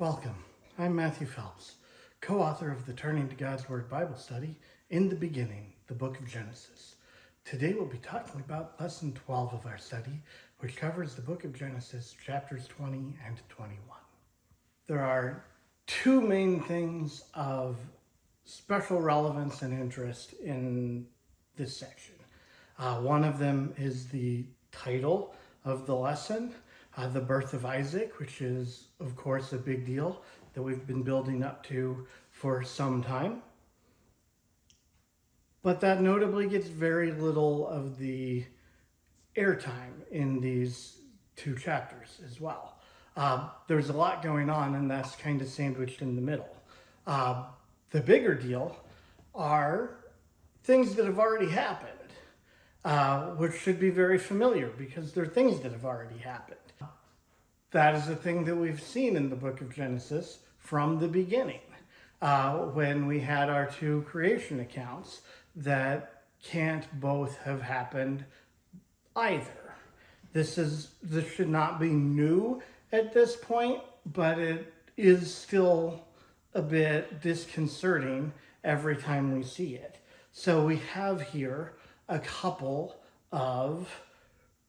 Welcome. I'm Matthew Phelps, co-author of the Turning to God's Word Bible study, In the Beginning, the Book of Genesis. Today we'll be talking about Lesson 12 of our study, which covers the Book of Genesis, chapters 20 and 21. There are two main things of special relevance and interest in this section. One of them is the title of the lesson, the birth of Isaac, which is, of course, a big deal that we've been building up to for some time. But that notably gets very little of the airtime in these two chapters as well. There's a lot going on, and that's kind of sandwiched in the middle. The bigger deal are things that have already happened, which should be very familiar because they're things that have already happened. That is a thing that we've seen in the book of Genesis from the beginning, when we had our two creation accounts that can't both have happened either. This should not be new at this point, but it is still a bit disconcerting every time we see it. So we have here a couple of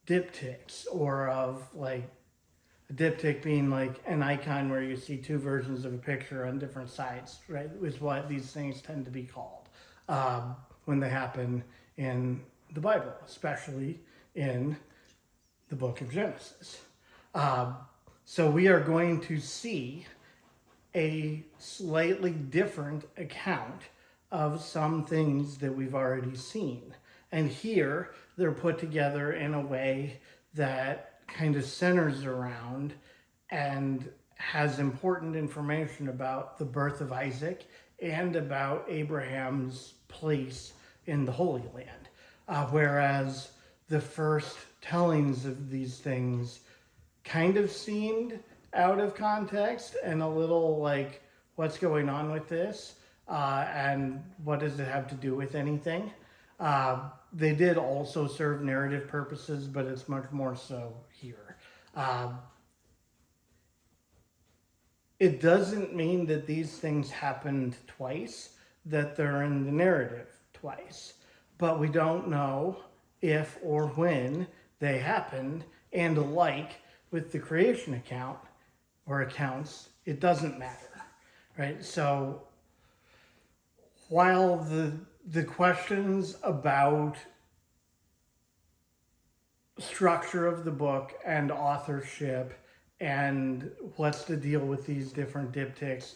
diptychs, or of like a diptych being like an icon where you see two versions of a picture on different sides, right? Is what these things tend to be called when they happen in the Bible, especially in the book of Genesis. So we are going to see a slightly different account of some things that we've already seen. And here they're put together in a way that kind of centers around and has important information about the birth of Isaac and about Abraham's place in the Holy Land. Whereas the first tellings of these things kind of seemed out of context and a little like, what's going on with this? And what does it have to do with anything? They did also serve narrative purposes, but it's much more so here. It doesn't mean that these things happened twice, that they're in the narrative twice, but we don't know if or when they happened, and alike with the creation account or accounts, it doesn't matter, right? So while the questions about structure of the book and authorship and what's the deal with these different diptychs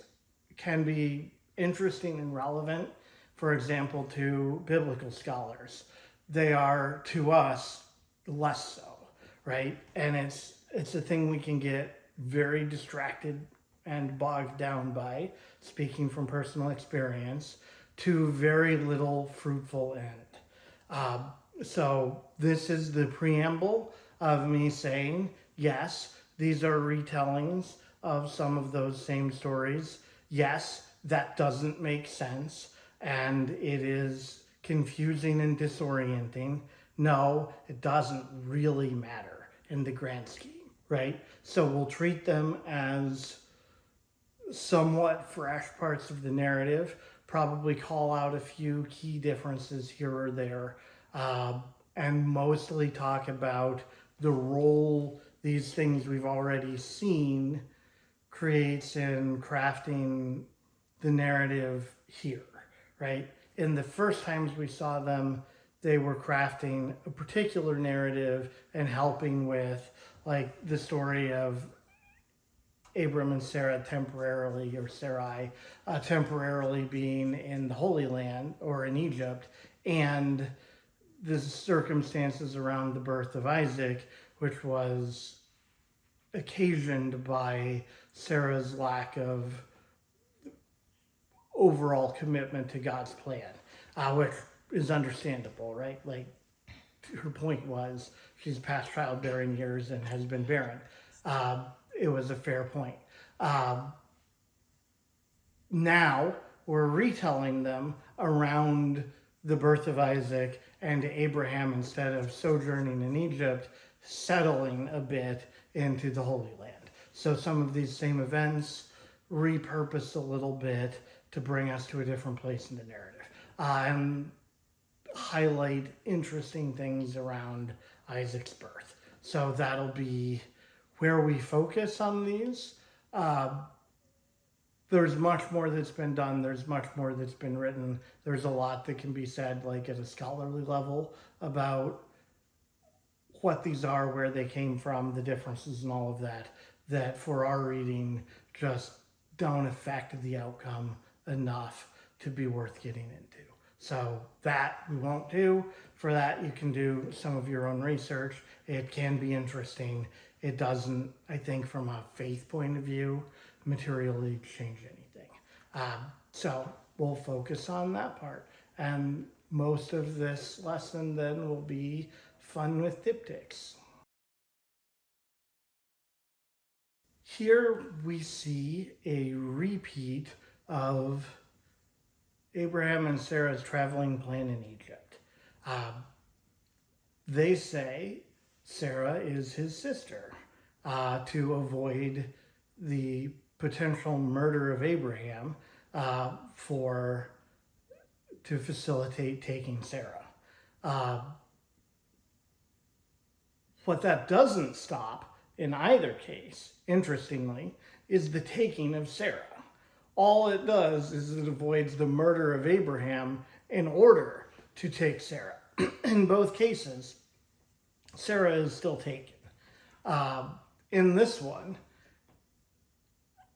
can be interesting and relevant, for example, to biblical scholars, they are to us less so, right? And it's a thing we can get very distracted and bogged down by, speaking from personal experience, to very little fruitful end. So this is the preamble of me saying, yes, these are retellings of some of those same stories. Yes, that doesn't make sense, and it is confusing and disorienting. No, it doesn't really matter in the grand scheme, right? So we'll treat them as somewhat fresh parts of the narrative, probably call out a few key differences here or there, and mostly talk about the role these things we've already seen creates in crafting the narrative here, right? In the first times we saw them, they were crafting a particular narrative and helping with like the story of Abram and Sarah temporarily, or Sarai temporarily being in the Holy Land or in Egypt, and the circumstances around the birth of Isaac, which was occasioned by Sarah's lack of overall commitment to God's plan, which is understandable, right? Like, her point was she's past childbearing years and has been barren. It was a fair point. Now we're retelling them around the birth of Isaac and Abraham, instead of sojourning in Egypt, settling a bit into the Holy Land. So some of these same events repurposed a little bit to bring us to a different place in the narrative, and highlight interesting things around Isaac's birth. So that'll be where we focus on these. There's much more that's been done. There's much more that's been written. There's a lot that can be said, like at a scholarly level, about what these are, where they came from, the differences and all of that, that for our reading just don't affect the outcome enough to be worth getting into. So that we won't do. For that, you can do some of your own research. It can be interesting. It doesn't, I think, from a faith point of view, materially change anything. So we'll focus on that part. And most of this lesson then will be fun with diptychs. Here we see a repeat of Abraham and Sarah's traveling plan in Egypt. They say Sarah is his sister to avoid the potential murder of Abraham to facilitate taking Sarah. What that doesn't stop in either case, interestingly, is the taking of Sarah. All it does is it avoids the murder of Abraham in order to take Sarah. In both cases, Sarah is still taken. In this one,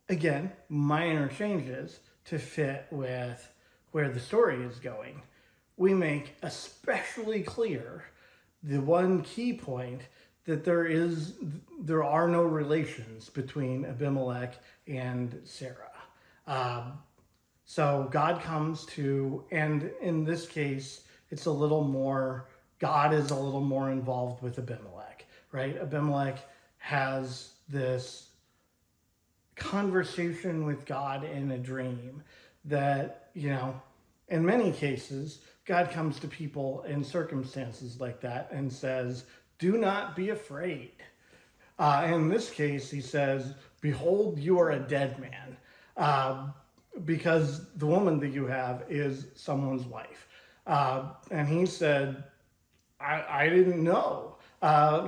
again, minor changes to fit with where the story is going. We make especially clear the one key point that there are no relations between Abimelech and Sarah. So God comes to, and in this case, it's a little more, God is a little more involved with Abimelech, right? Abimelech has this conversation with God in a dream that, in many cases, God comes to people in circumstances like that and says, do not be afraid. In this case, he says, behold, you are a dead man, because the woman that you have is someone's wife. And he said, I didn't know.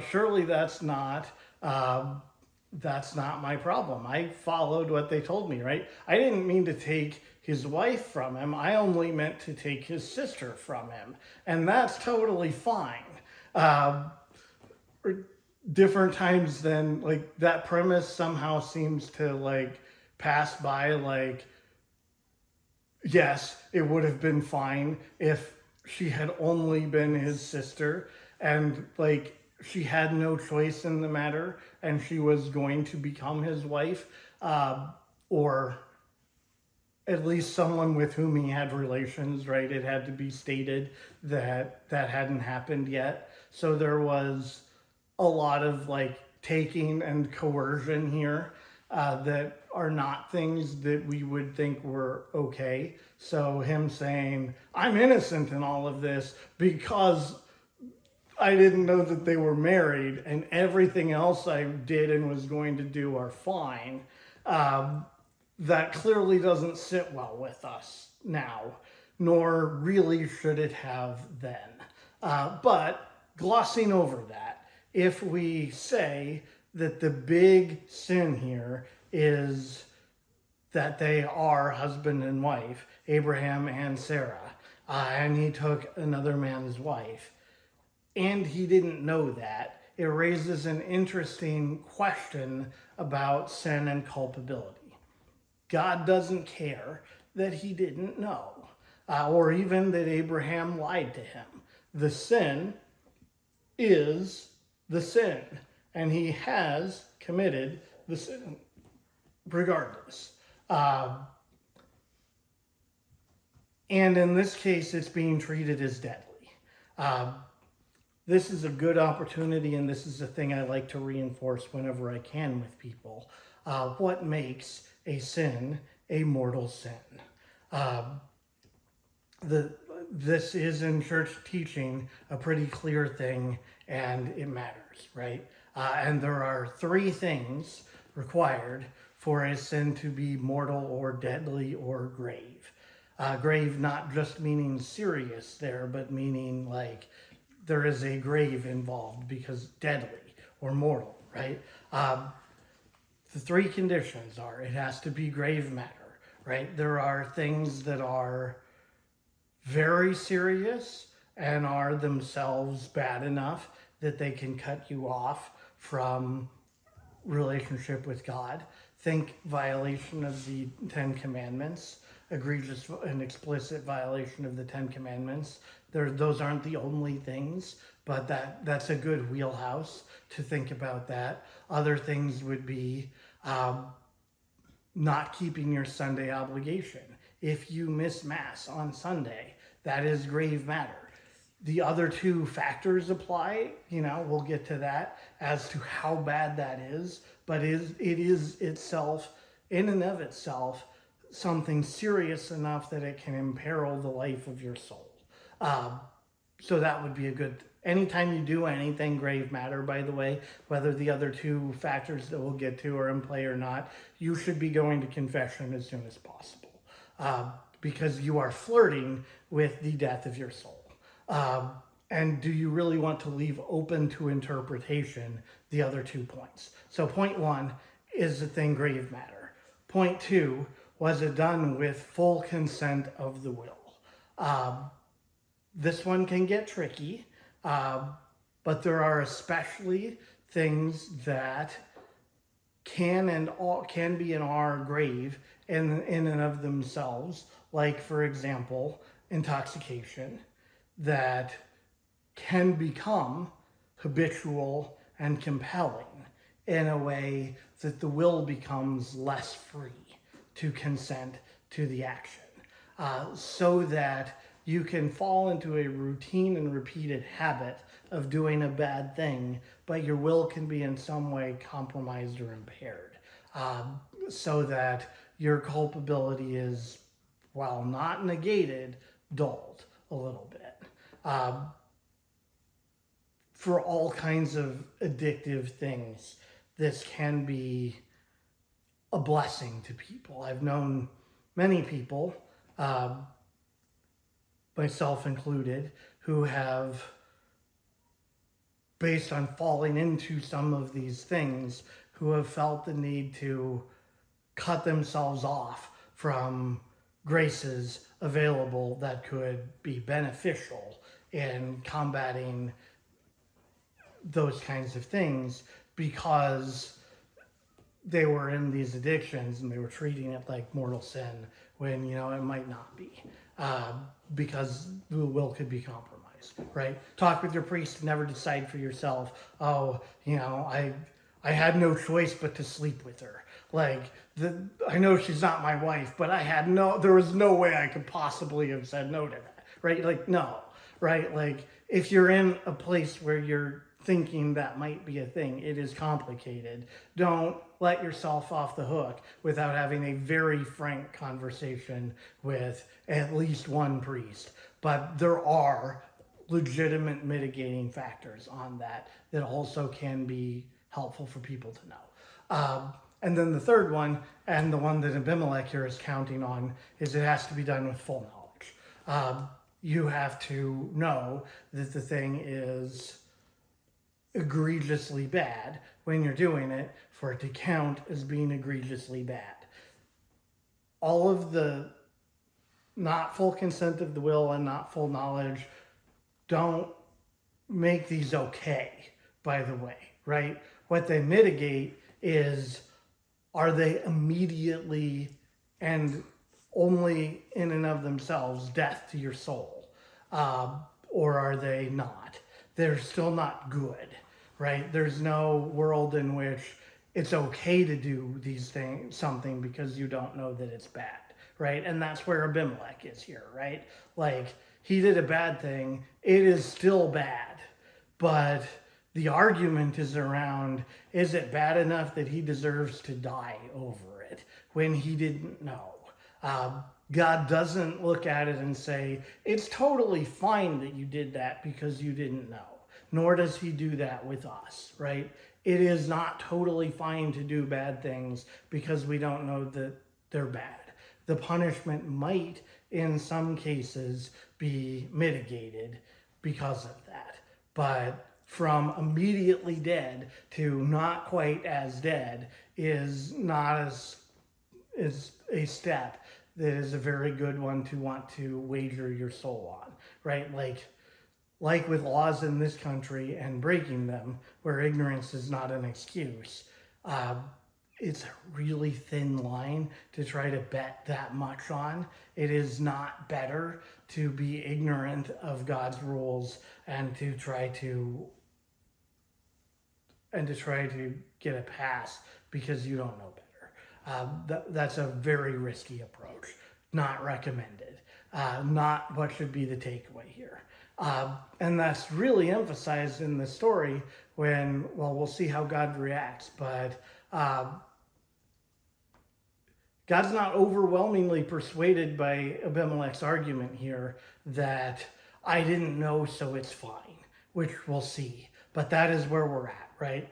Surely that's not my problem. I followed what they told me, right? I didn't mean to take his wife from him. I only meant to take his sister from him. And that's totally fine. Different times then, like, that premise somehow seems to, like, pass by, like, yes, it would have been fine if she had only been his sister and, like, she had no choice in the matter and she was going to become his wife, or at least someone with whom he had relations, right? It had to be stated that hadn't happened yet. So there was a lot of, like, taking and coercion here that are not things that we would think were okay. So him saying, I'm innocent in all of this because I didn't know that they were married and everything else I did and was going to do are fine, that clearly doesn't sit well with us now, nor really should it have then. But glossing over that, if we say that the big sin here is that they are husband and wife, Abraham and Sarah, and he took another man's wife, and he didn't know that, it raises an interesting question about sin and culpability. God doesn't care that he didn't know, or even that Abraham lied to him. The sin is the sin, and he has committed the sin regardless. And in this case, it's being treated as deadly. This is a good opportunity, and this is a thing I like to reinforce whenever I can with people. What makes a sin a mortal sin? This is in church teaching a pretty clear thing, and it matters, right? And there are 3 things required for a sin to be mortal or deadly or grave. Grave not just meaning serious there, but meaning like there is a grave involved, because deadly or mortal, right? The three conditions are, it has to be grave matter, right? There are things that are very serious and are themselves bad enough that they can cut you off from relationship with God. Think violation of the Ten Commandments, egregious and explicit violation of the Ten Commandments. Those aren't the only things, but that's a good wheelhouse to think about that. Other things would be not keeping your Sunday obligation. If you miss Mass on Sunday, that is grave matter. The other two factors apply, we'll get to that as to how bad that is, but it is itself, in and of itself, something serious enough that it can imperil the life of your soul. So that would be a good, anytime you do anything grave matter, by the way, whether the other two factors that we'll get to are in play or not, you should be going to confession as soon as possible, because you are flirting with the death of your soul. And do you really want to leave open to interpretation the other 2 points? So point 1, is the thing grave matter? Point 2, was it done with full consent of the will? This one can get tricky, but there are especially things that can be and are grave in and of themselves, like, for example, intoxication, that can become habitual and compelling in a way that the will becomes less free to consent to the action, so that you can fall into a routine and repeated habit of doing a bad thing, but your will can be in some way compromised or impaired, so that your culpability is, while not negated, dulled a little bit. For all kinds of addictive things, this can be a blessing to people. I've known many people, myself included, who have, based on falling into some of these things, who have felt the need to cut themselves off from graces available that could be beneficial in combating those kinds of things, because they were in these addictions and they were treating it like mortal sin when, it might not be, because the will could be compromised, right? Talk with your priest, never decide for yourself, I had no choice but to sleep with her. I know she's not my wife, but there was no way I could possibly have said no to that, right? No, right? If you're in a place where you're thinking that might be a thing, it is complicated. Don't let yourself off the hook without having a very frank conversation with at least one priest. But there are legitimate mitigating factors on that also can be helpful for people to know. And then the third one, and the one that Abimelech here is counting on, is it has to be done with full knowledge. You have to know that the thing is egregiously bad when you're doing it for it to count as being egregiously bad. All of the not full consent of the will and not full knowledge don't make these okay, by the way, right? What they mitigate is, are they immediately and only in and of themselves death to your soul? Or are they not? They're still not good, right? There's no world in which it's okay to do these things, something, because you don't know that it's bad, right? And that's where Abimelech is here, right? He did a bad thing. It is still bad, but the argument is around, is it bad enough that he deserves to die over it when he didn't know? God doesn't look at it and say, it's totally fine that you did that because you didn't know. nor does he do that with us, right? It is not totally fine to do bad things because we don't know that they're bad. The punishment might, in some cases, be mitigated because of that. But from immediately dead to not quite as dead is not as is a step that is a very good one to want to wager your soul on, right? Like with laws in this country and breaking them, where ignorance is not an excuse, it's a really thin line to try to bet that much on. It is not better to be ignorant of God's rules and to try to get a pass because you don't know better. That's a very risky approach. Not recommended. Not what should be the takeaway here. And that's really emphasized in the story when, well, we'll see how God reacts, but God's not overwhelmingly persuaded by Abimelech's argument here that I didn't know, so it's fine, which we'll see. But that is where we're at, right?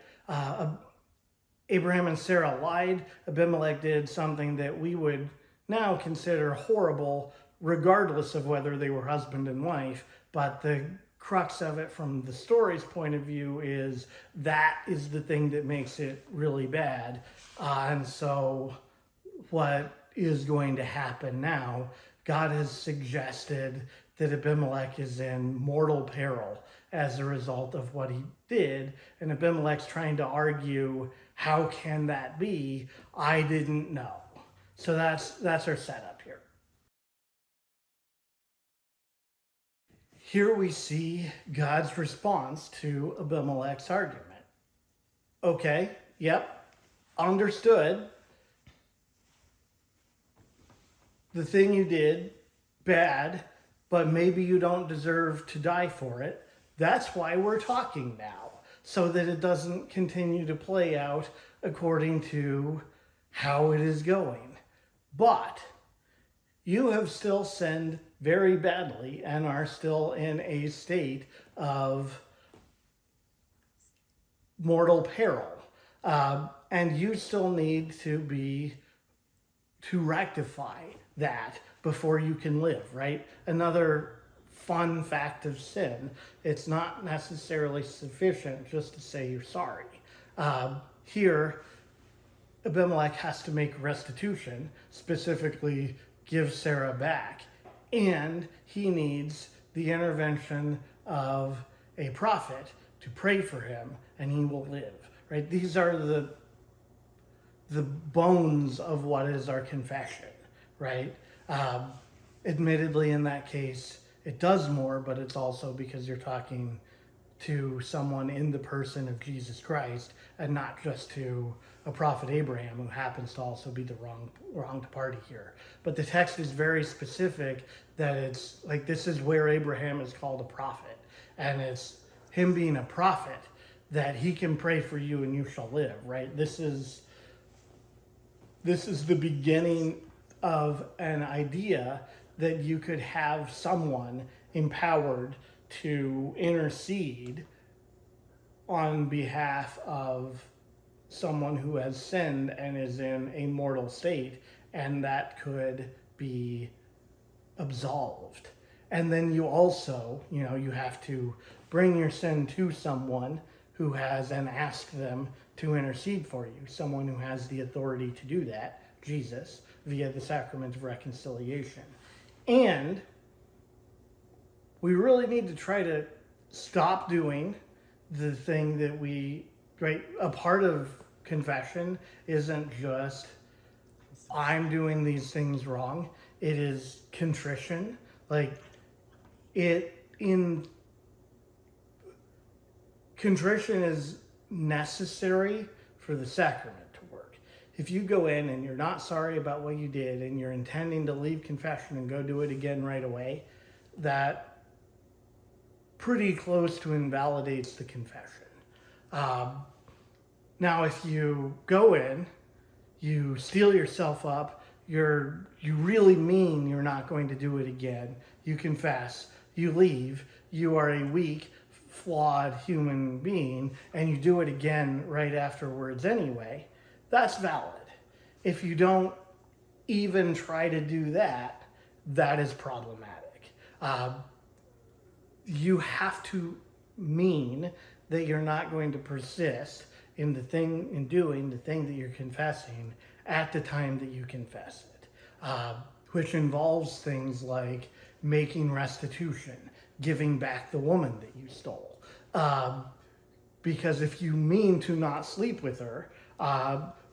Abraham and Sarah lied. Abimelech did something that we would now consider horrible, regardless of whether they were husband and wife. But the crux of it from the story's point of view is that is the thing that makes it really bad. And so what is going to happen now, God has suggested that Abimelech is in mortal peril as a result of what he did. And Abimelech's trying to argue, how can that be? I didn't know. So that's our setup here. Here we see God's response to Abimelech's argument. Okay, yep, understood. The thing you did, bad, but maybe you don't deserve to die for it. That's why we're talking now, so that it doesn't continue to play out according to how it is going. But you have still sinned very badly and are still in a state of mortal peril. And you still need to rectify that before you can live, right? Another fun fact of sin, it's not necessarily sufficient just to say you're sorry. Here, Abimelech has to make restitution, specifically give Sarah back, and he needs the intervention of a prophet to pray for him, and he will live, right? These are the bones of what is our confession, right? Admittedly, in that case, it does more, but it's also because you're talking to someone in the person of Jesus Christ and not just to a prophet Abraham, who happens to also be the wronged party here. But the text is very specific that it's like this is where Abraham is called a prophet, and it's him being a prophet that he can pray for you and you shall live, right? This is the beginning of an idea that you could have someone empowered to intercede on behalf of someone who has sinned and is in a mortal state, and that could be absolved. And then you also, you have to bring your sin to someone who has and ask them to intercede for you, someone who has the authority to do that, Jesus, via the sacrament of reconciliation. And we really need to try to stop doing the thing that a part of confession isn't just, I'm doing these things wrong. It is contrition. Contrition is necessary for the sacrament to work. If you go in and you're not sorry about what you did and you're intending to leave confession and go do it again right away, that pretty close to invalidates the confession. Now, if you go in, you steel yourself up, you really mean you're not going to do it again, you confess, you leave, you are a weak, flawed human being and you do it again right afterwards anyway, that's valid. If you don't even try to do that, that is problematic. You have to mean that you're not going to persist in doing the thing that you're confessing at the time that you confess it, which involves things like making restitution, giving back the woman that you stole. Because if you mean to not sleep with her,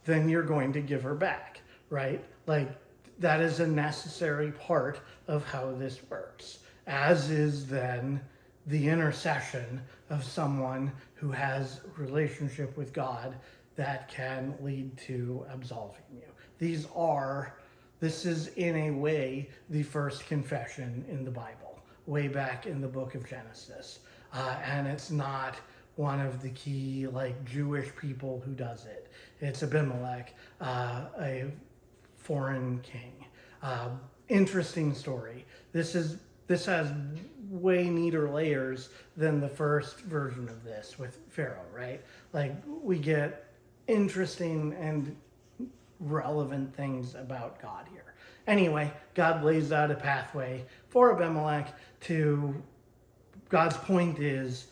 then you're going to give her back, right? Like, that is a necessary part of how this works, as is then the intercession of someone who has a relationship with God that can lead to absolving you. This is in a way the first confession in the Bible, way back in the book of Genesis. And it's not one of the key Jewish people who does it. It's Abimelech, a foreign king. Interesting story. This has way neater layers than the first version of this with Pharaoh, right? We get interesting and relevant things about God here. Anyway, God lays out a pathway for Abimelech to, God's point is,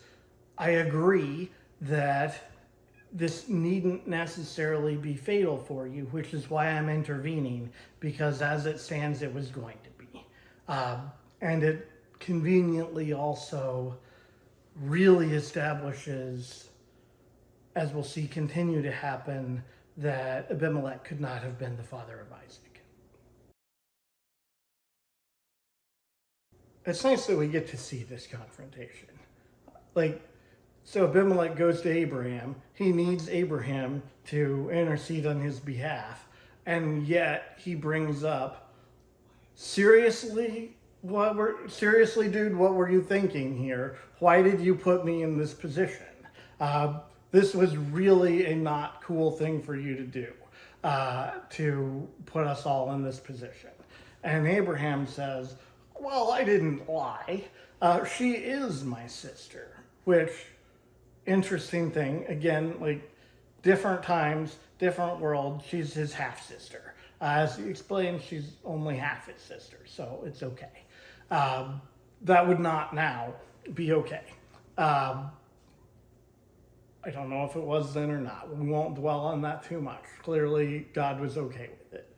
I agree that this needn't necessarily be fatal for you, which is why I'm intervening, because as it stands, it was going to be. And it conveniently also really establishes, as we'll see continue to happen, that Abimelech could not have been the father of Isaac. It's nice that we get to see this confrontation. So Abimelech goes to Abraham. He needs Abraham to intercede on his behalf. And yet he brings up, seriously, dude, what were you thinking here? Why did you put me in this position? This was really a not cool thing for you to do, to put us all in this position. And Abraham says, well, I didn't lie. She is my sister, which, interesting thing, again, different times, different world, she's his half-sister. As he explained, she's only half his sister, so it's okay. That would not now be okay. I don't know if it was then or not. We won't dwell on that too much. Clearly, God was okay with it.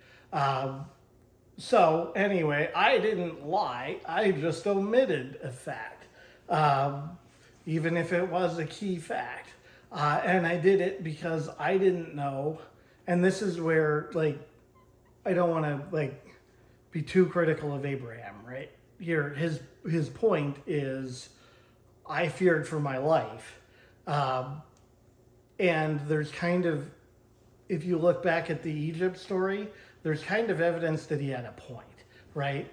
So anyway, I didn't lie. I just omitted a fact, even if it was a key fact. And I did it because I didn't know. And this is where, I don't want to, be too critical of Abraham, right? Here, his point is, I feared for my life. And there's kind of, if you look back at the Egypt story, there's kind of evidence that he had a point, right?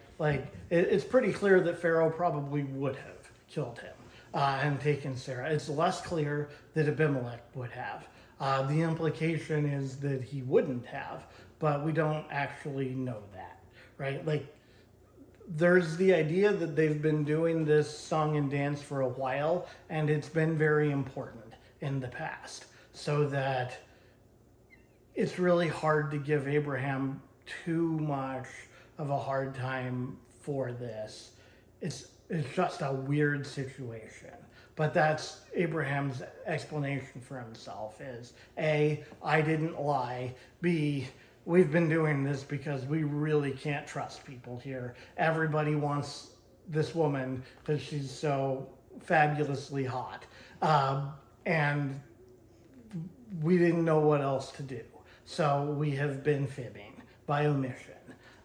It's pretty clear that Pharaoh probably would have killed him and taken Sarah. It's less clear that Abimelech would have. The implication is that he wouldn't have, but we don't actually know that, right? There's the idea that they've been doing this song and dance for a while, and it's been very important in the past, so that it's really hard to give Abraham too much of a hard time for this. It's just a weird situation. But that's Abraham's explanation for himself is, A, I didn't lie. B, we've been doing this because we really can't trust people here. Everybody wants this woman because she's so fabulously hot. And we didn't know what else to do. So we have been fibbing by omission.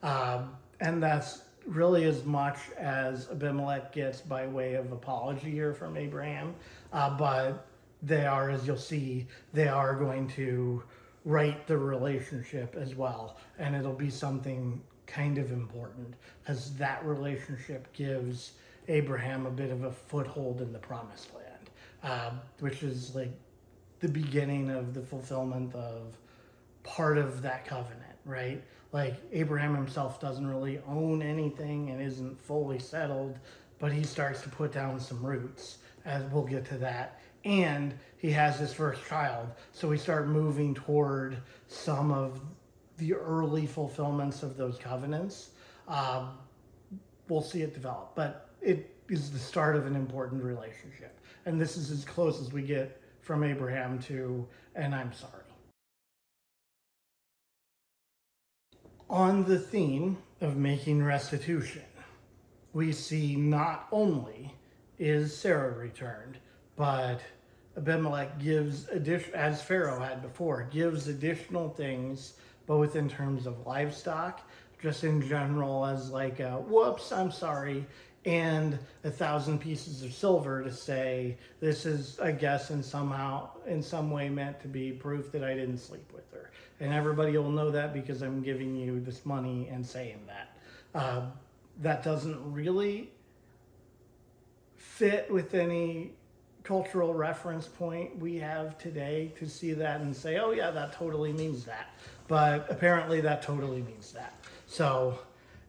And that's really as much as Abimelech gets by way of apology here from Abraham. But they are, as you'll see, they are going to right the relationship as well. And it'll be something kind of important because that relationship gives Abraham a bit of a foothold in the promised land, which is the beginning of the fulfillment of part of that covenant, right? Abraham himself doesn't really own anything and isn't fully settled, but he starts to put down some roots as we'll get to that. And he has his first child. So we start moving toward some of the early fulfillments of those covenants. We'll see it develop, but it is the start of an important relationship. And this is as close as we get from Abraham to, and I'm sorry. On the theme of making restitution, we see not only is Sarah returned, but Abimelech gives, as Pharaoh had before, gives additional things, both in terms of livestock, just in general as like a, whoops, I'm sorry, and 1,000 pieces of silver to say, this is, I guess, in some way meant to be proof that I didn't sleep with her. And everybody will know that because I'm giving you this money and saying that. That doesn't really fit with any cultural reference point we have today to see that and say, oh yeah, that totally means that. But apparently that totally means that. So,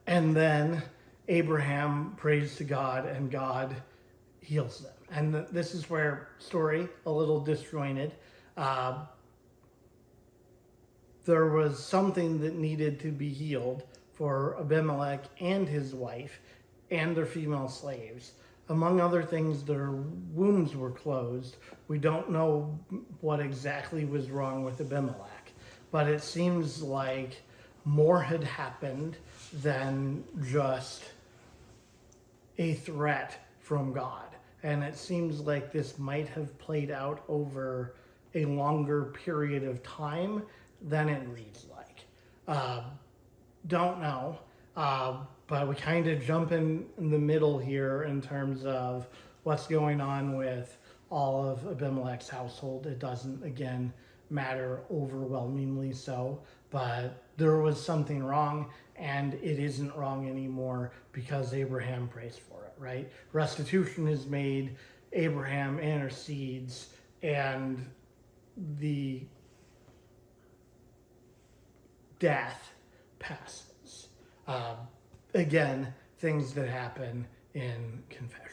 and then Abraham prays to God and God heals them. And this is where story a little disjointed. There was something that needed to be healed for Abimelech and his wife and their female slaves. Among other things, their wombs were closed. We don't know what exactly was wrong with Abimelech, but it seems like more had happened than just a threat from God. And it seems like this might have played out over a longer period of time than it reads like. Don't know, but we kind of jump in the middle here in terms of what's going on with all of Abimelech's household. It doesn't, again, matter overwhelmingly so, but there was something wrong, and it isn't wrong anymore because Abraham prays for it, right? Restitution is made, Abraham intercedes, and the death passes. Again, things that happen in confession.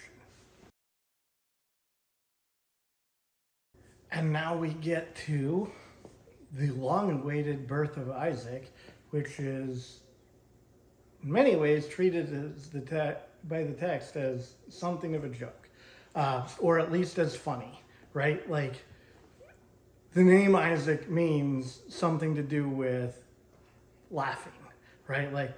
And now we get to the long-awaited birth of Isaac, which is in many ways treated as by the text as something of a joke, or at least as funny, right? Like, the name Isaac means something to do with laughing, right? Like,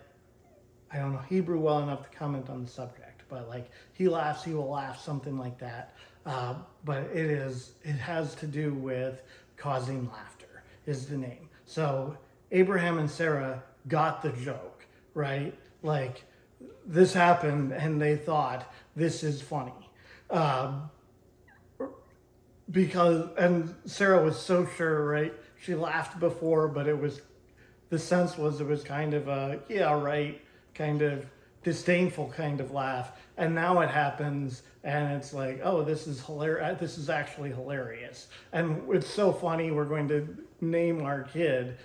I don't know Hebrew well enough to comment on the subject, but like, he laughs, he will laugh, something like that. But it has to do with causing laughter is the name. So Abraham and Sarah got the joke, right? Like, this happened and they thought, this is funny. And Sarah was so sure, right? She laughed before, but the sense was it was kind of a, yeah, right, kind of disdainful kind of laugh. And now it happens and it's like, oh, this is hilarious. This is actually hilarious. And it's so funny. We're going to name our kid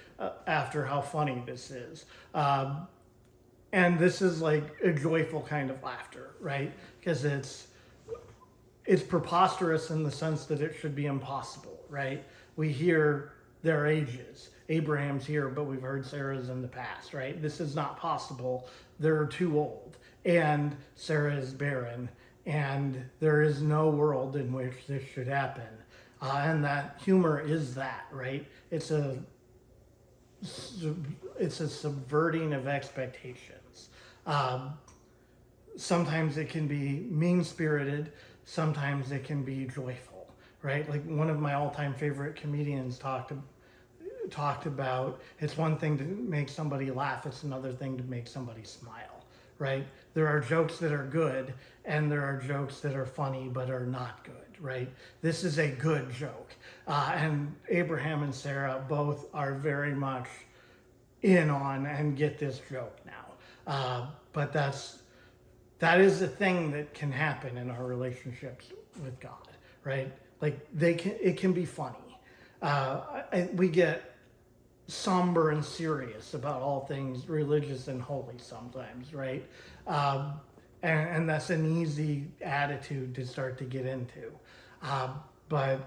after how funny this is. And this is like a joyful kind of laughter, right? Because it's preposterous in the sense that it should be impossible, right? We hear their ages. Abraham's here, but we've heard Sarah's in the past, right? This is not possible. They're too old. And Sarah is barren. And there is no world in which this should happen. And that humor is that, right? It's a subverting of expectations. Sometimes it can be mean-spirited. Sometimes it can be joyful, right? Like, one of my all-time favorite comedians talked about, it's one thing to make somebody laugh, it's another thing to make somebody smile, right? There are jokes that are good, and there are jokes that are funny but are not good, right? This is a good joke. And Abraham and Sarah both are very much in on and get this joke now. But that is a thing that can happen in our relationships with God, right? Like, it can be funny. We get somber and serious about all things religious and holy sometimes, right? and that's an easy attitude to start to get into. But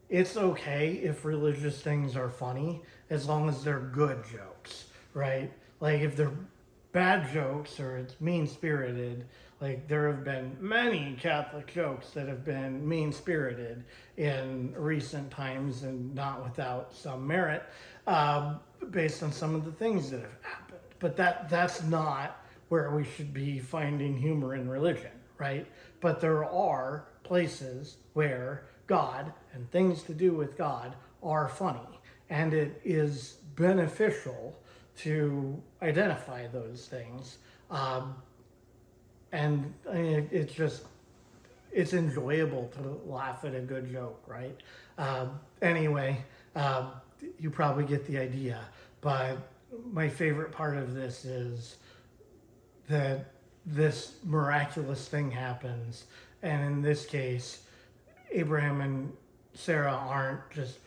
it's okay if religious things are funny as long as they're good jokes, right? Like if they're bad jokes or it's mean spirited, like there have been many Catholic jokes that have been mean spirited in recent times and not without some merit, based on some of the things that have happened. But that's not where we should be finding humor in religion, right? But there are places where God and things to do with God are funny, and it is beneficial to identify those things. And I mean, it's enjoyable to laugh at a good joke, right? Anyway, you probably get the idea. But my favorite part of this is that this miraculous thing happens, and in this case, Abraham and Sarah aren't just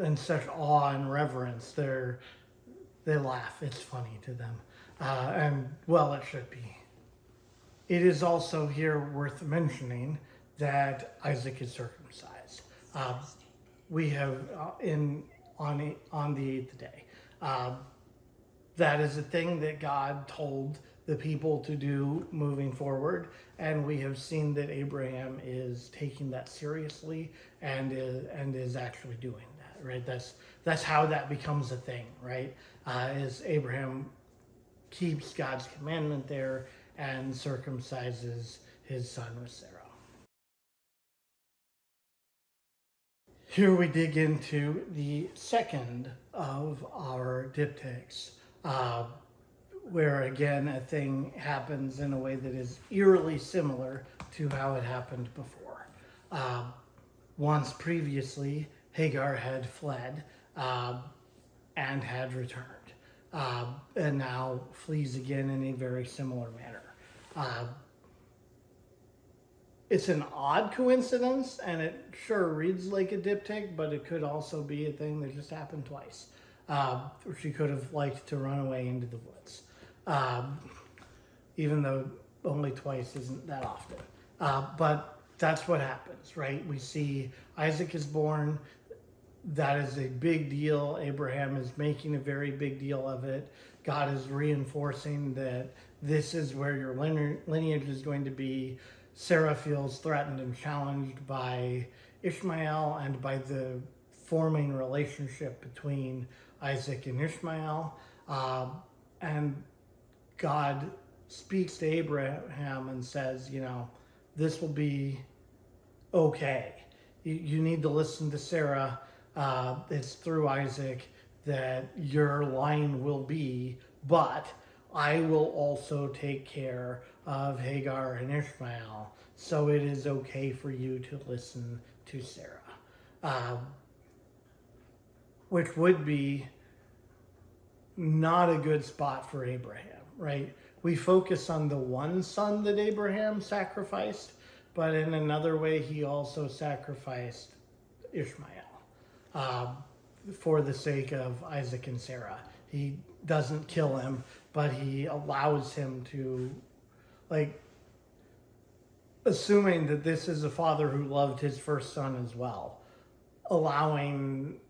in such awe and reverence. They laugh. It's funny to them, and well, it should be. It is also here worth mentioning that Isaac is circumcised. We have on the eighth day. That is a thing that God told the people to do moving forward, and we have seen that Abraham is taking that seriously and is actually doing that. Right? That's how that becomes a thing. Right? Is Abraham keeps God's commandment there and circumcises his son with Sarah. Here we dig into the second of our diptychs, where again a thing happens in a way that is eerily similar to how it happened before. Once previously, Hagar had fled and had returned, and now flees again in a very similar manner. It's an odd coincidence, and it sure reads like a diptych, but it could also be a thing that just happened twice. Or she could have liked to run away into the woods, even though only twice isn't that often. But that's what happens, right? We see Isaac is born. That is a big deal. Abraham is making a very big deal of it. God is reinforcing that this is where your lineage is going to be. Sarah feels threatened and challenged by Ishmael and by the forming relationship between Isaac and Ishmael. And God speaks to Abraham and says, this will be okay. You need to listen to Sarah. It's through Isaac that your line will be, but I will also take care of Hagar and Ishmael, so it is okay for you to listen to Sarah. Which would be not a good spot for Abraham, right? We focus on the one son that Abraham sacrificed, but in another way, he also sacrificed Ishmael for the sake of Isaac and Sarah. He doesn't kill him, but he allows him to, assuming that this is a father who loved his first son as well, allowing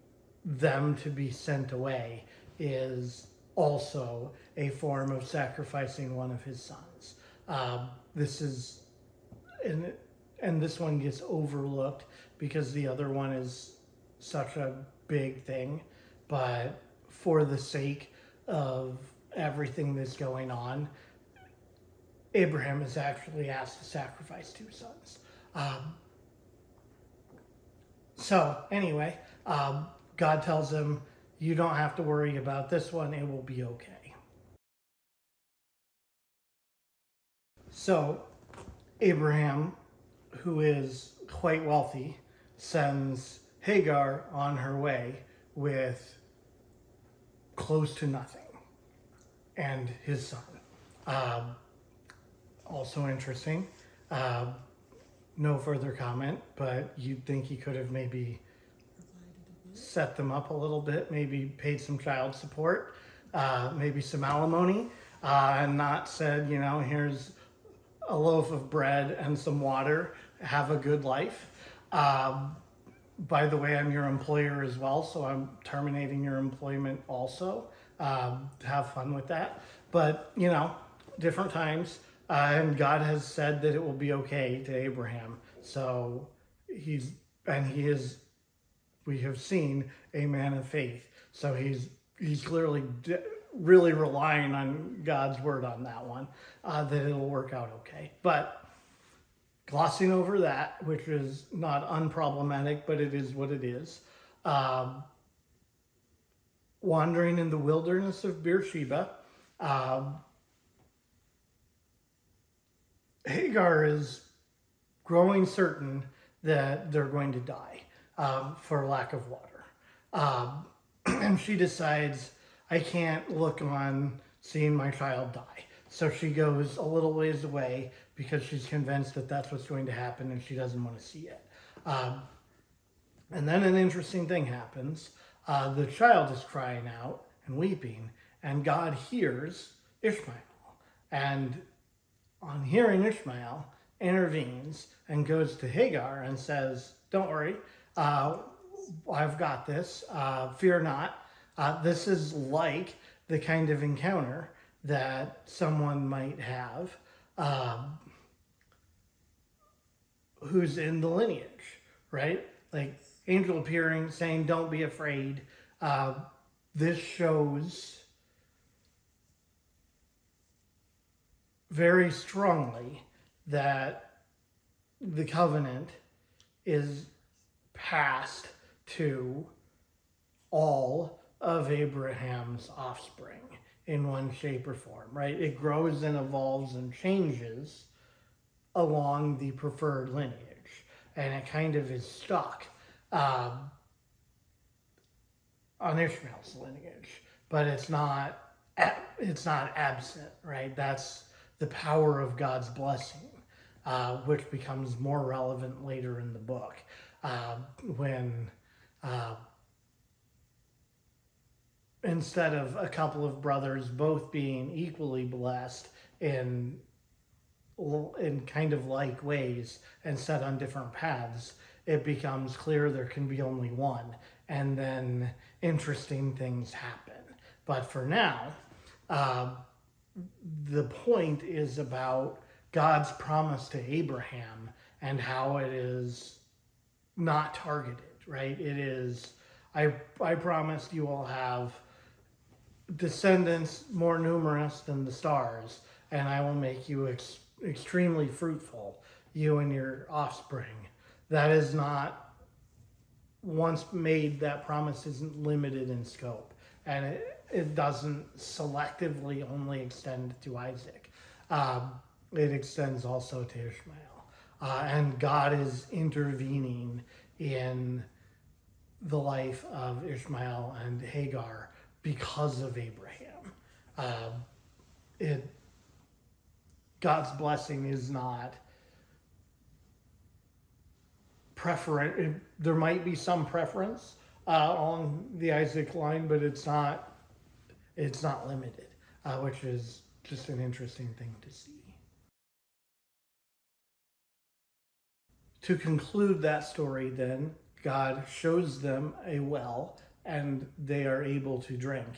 them to be sent away is also a form of sacrificing one of his sons. This is, and this one gets overlooked because the other one is such a big thing, but for the sake of everything that's going on, Abraham is actually asked to sacrifice two sons. So anyway, God tells him, you don't have to worry about this one, it will be okay. So Abraham, who is quite wealthy, sends Hagar on her way with close to nothing and his son. Also interesting. No further comment, but you'd think he could have maybe set them up a little bit, maybe paid some child support, maybe some alimony, and not said, here's a loaf of bread and some water, have a good life. Um, by the way, I'm your employer as well, so I'm terminating your employment also. Have fun with that. But, different times. And God has said that it will be okay to Abraham. So he is, we have seen a man of faith. So he's clearly really relying on God's word on that one, that it'll work out okay. But glossing over that, which is not unproblematic, but it is what it is. Wandering in the wilderness of Beersheba, Hagar is growing certain that they're going to die for lack of water. And she decides, I can't look on seeing my child die. So she goes a little ways away because she's convinced that that's what's going to happen and she doesn't want to see it. And then an interesting thing happens. The child is crying out and weeping, and God hears Ishmael. And on hearing Ishmael, intervenes and goes to Hagar and says, don't worry, I've got this, fear not. This is like the kind of encounter that someone might have who's in the lineage, right? Like angel appearing, saying, don't be afraid. This shows very strongly that the covenant is passed to all of Abraham's offspring in one shape or form, right? It grows and evolves and changes along the preferred lineage, and it kind of is stuck on Ishmael's lineage, but it's not absent, right? That's the power of God's blessing, which becomes more relevant later in the book, when instead of a couple of brothers both being equally blessed in kind of like ways and set on different paths, it becomes clear there can be only one, and then interesting things happen. But for now, the point is about God's promise to Abraham and how it is not targeted, right? It is, I promised you will have descendants more numerous than the stars, and I will make you extremely fruitful, you and your offspring. That is not, once made, that promise isn't limited in scope, and it doesn't selectively only extend to Isaac. It extends also to Ishmael. And God is intervening in the life of Ishmael and Hagar because of Abraham. God's blessing is not preference. There might be some preference on the Isaac line, but it's not limited, which is just an interesting thing to see. To conclude that story, then, God shows them a well, and they are able to drink.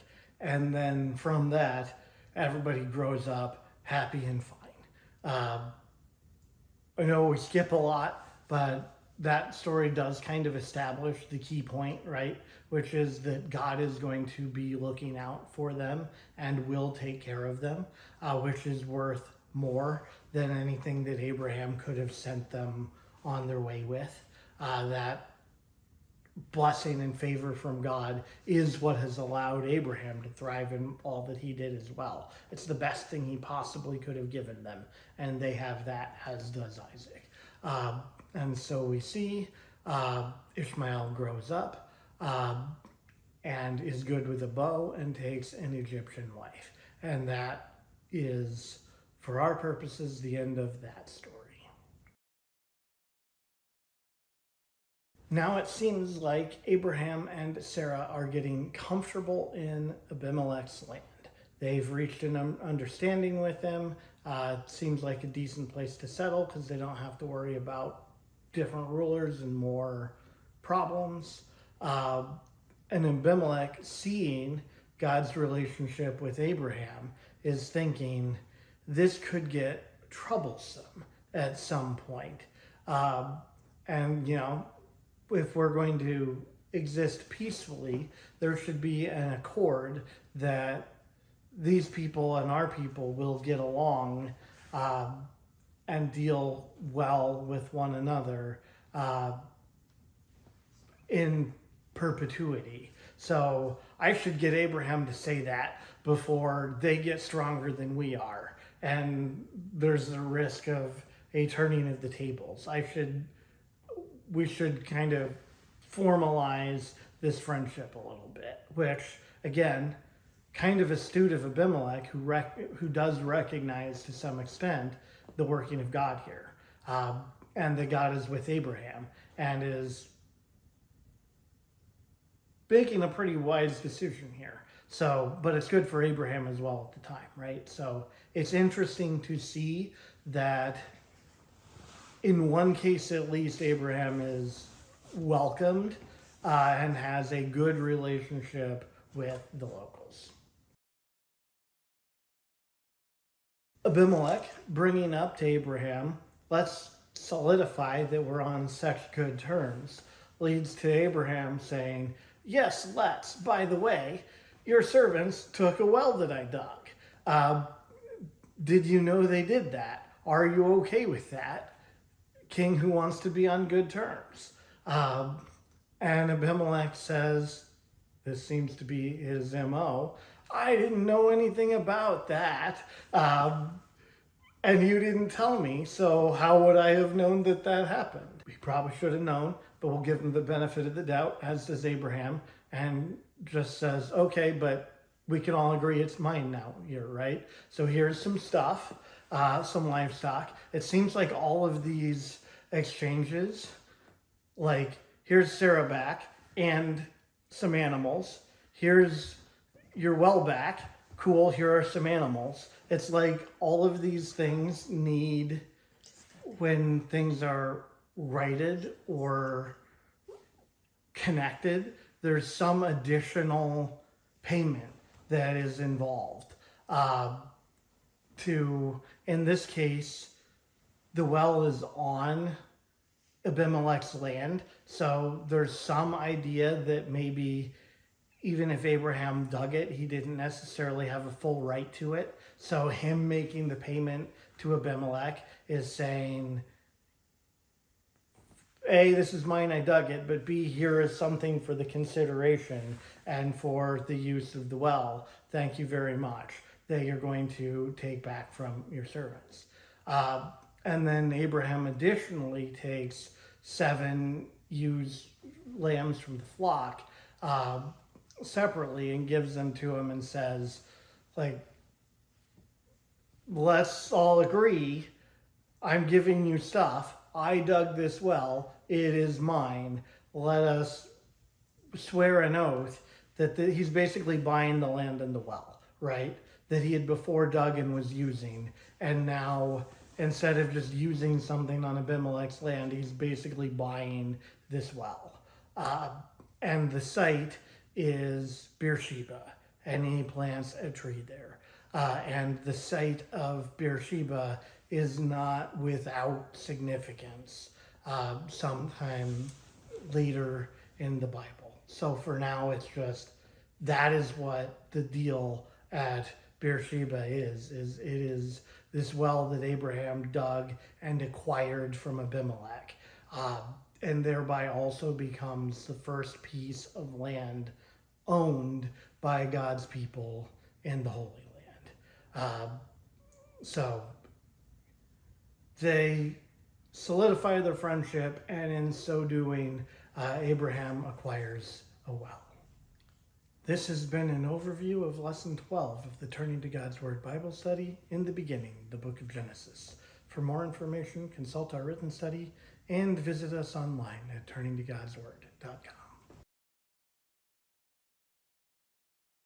And then from that, everybody grows up happy and fine. I know we skip a lot, but that story does kind of establish the key point, right? Which is that God is going to be looking out for them and will take care of them, which is worth more than anything that Abraham could have sent them on their way with. That blessing and favor from God is what has allowed Abraham to thrive in all that he did as well. It's the best thing he possibly could have given them, and they have that, as does Isaac. And so we see Ishmael grows up and is good with a bow and takes an Egyptian wife. And that is, for our purposes, the end of that story. Now it seems like Abraham and Sarah are getting comfortable in Abimelech's land. They've reached an understanding with him. It seems like a decent place to settle because they don't have to worry about different rulers and more problems. And Abimelech, seeing God's relationship with Abraham, is thinking this could get troublesome at some point. And, if we're going to exist peacefully, there should be an accord that these people and our people will get along and deal well with one another in perpetuity. So I should get Abraham to say that before they get stronger than we are. And there's the risk of a turning of the tables. We should kind of formalize this friendship a little bit, which, again, kind of astute of Abimelech, who does recognize to some extent the working of God here, and that God is with Abraham and is making a pretty wise decision here. So, but it's good for Abraham as well at the time, right? So it's interesting to see that in one case at least, Abraham is welcomed and has a good relationship with the locals. Abimelech bringing up to Abraham, let's solidify that we're on such good terms, leads to Abraham saying, yes, let's. By the way, your servants took a well that I dug. Did you know they did that? Are you okay with that? King who wants to be on good terms. And Abimelech says, this seems to be his MO, I didn't know anything about that. And you didn't tell me, so how would I have known that that happened? He probably should have known, but we'll give him the benefit of the doubt, as does Abraham, and just says, okay, but we can all agree it's mine now here, right? So here's some stuff, some livestock. It seems like all of these exchanges, like here's Sarah back and some animals. Here's your well back. Cool, here are some animals. It's like all of these things need, when things are righted or connected, there's some additional payment that is involved. In this case, the well is on Abimelech's land, so there's some idea that maybe even if Abraham dug it, he didn't necessarily have a full right to it. So him making the payment to Abimelech is saying, A, this is mine, I dug it, but B, here is something for the consideration and for the use of the well. Thank you very much, that you're going to take back from your servants. And then Abraham additionally takes 7 ewes, lambs from the flock, separately, and gives them to him and says, like, let's all agree, I'm giving you stuff. I dug this well. It is mine. Let us swear an oath that he's basically buying the land and the well, right? That he had before dug and was using. And now, instead of just using something on Abimelech's land, he's basically buying this well. And the site is Beersheba, and he plants a tree there. And the site of Beersheba is not without significance sometime later in the Bible. So for now, it's just, that is what the deal at Beersheba is it is this well that Abraham dug and acquired from Abimelech, and thereby also becomes the first piece of land owned by God's people in the Holy Land. So they solidify their friendship, and in so doing, Abraham acquires a well. This has been an overview of Lesson 12 of the Turning to God's Word Bible Study, In the Beginning, the Book of Genesis. For more information, consult our written study and visit us online at turningtogodsword.com.